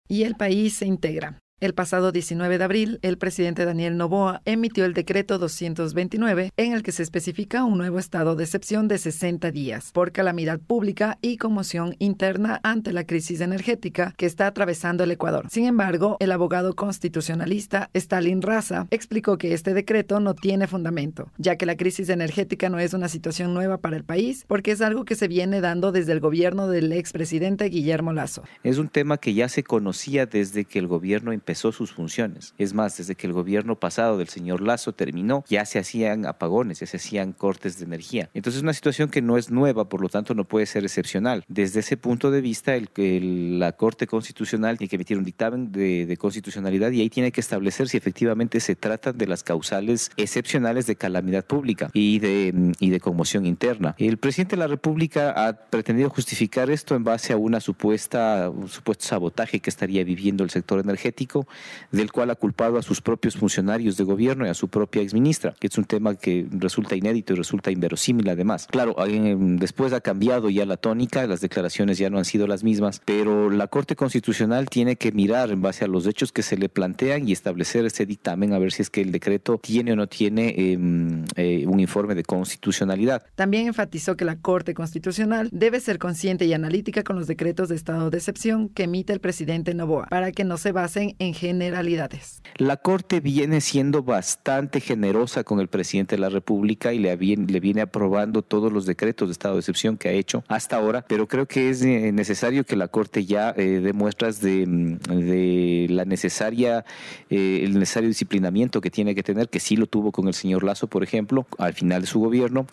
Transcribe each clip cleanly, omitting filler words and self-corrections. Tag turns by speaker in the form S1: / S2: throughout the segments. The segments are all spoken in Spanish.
S1: Y el país se integra. El pasado 19 de abril, el presidente Daniel Noboa emitió el decreto 229 en el que se especifica un nuevo estado de excepción de 60 días por calamidad pública y conmoción interna ante la crisis energética que está atravesando el Ecuador. Sin embargo, el abogado constitucionalista Stalin Raza explicó que este decreto no tiene fundamento, ya que la crisis energética no es una situación nueva para el país, porque es algo que se viene dando desde el gobierno del expresidente Guillermo Lasso.
S2: Es un tema que ya se conocía desde que el gobierno empezó sus funciones. Es más, desde que el gobierno pasado del señor Lasso terminó, ya se hacían apagones, ya se hacían cortes de energía. Entonces es una situación que no es nueva, por lo tanto no puede ser excepcional. Desde ese punto de vista, la Corte Constitucional tiene que emitir un dictamen de constitucionalidad y ahí tiene que establecer si efectivamente se tratan de las causales excepcionales de calamidad pública y de conmoción interna. El presidente de la República ha pretendido justificar esto en base a un supuesto sabotaje que estaría viviendo el sector energético, del cual ha culpado a sus propios funcionarios de gobierno y a su propia exministra, que es un tema que resulta inédito y resulta inverosímil además. Claro, después ha cambiado ya la tónica, las declaraciones ya no han sido las mismas, pero la Corte Constitucional tiene que mirar en base a los hechos que se le plantean y establecer ese dictamen a ver si es que el decreto tiene o no tiene un informe de constitucionalidad.
S1: También enfatizó que la Corte Constitucional debe ser consciente y analítica con los decretos de estado de excepción que emite el presidente Noboa, para que no se basen en generalidades.
S2: La Corte viene siendo bastante generosa con el presidente de la República y le viene aprobando todos los decretos de estado de excepción que ha hecho hasta ahora, pero creo que es necesario que la Corte ya dé muestras de el necesario disciplinamiento que tiene que tener, que sí lo tuvo con el señor Lasso, por ejemplo, al final de su gobierno,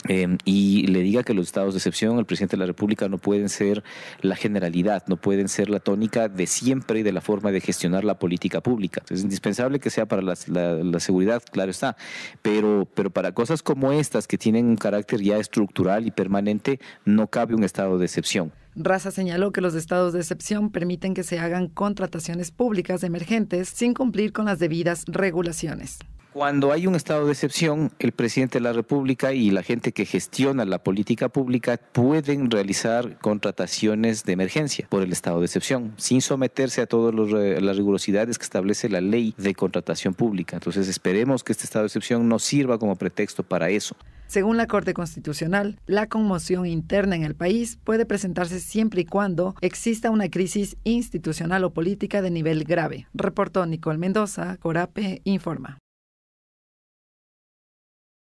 S2: y le diga que los estados de excepción, el presidente de la República, no pueden ser la generalidad, no pueden ser la tónica de siempre y de la forma de gestionar la política pública. Es indispensable que sea para la seguridad, claro está, pero para cosas como estas que tienen un carácter ya estructural y permanente, no cabe un estado de excepción.
S1: Raza señaló que los estados de excepción permiten que se hagan contrataciones públicas emergentes sin cumplir con las debidas regulaciones.
S2: Cuando hay un estado de excepción, el presidente de la República y la gente que gestiona la política pública pueden realizar contrataciones de emergencia por el estado de excepción, sin someterse a todas las rigurosidades que establece la ley de contratación pública. Entonces esperemos que este estado de excepción no sirva como pretexto para eso.
S1: Según la Corte Constitucional, la conmoción interna en el país puede presentarse siempre y cuando exista una crisis institucional o política de nivel grave. Reportó Nicole Mendoza, Corape Informa.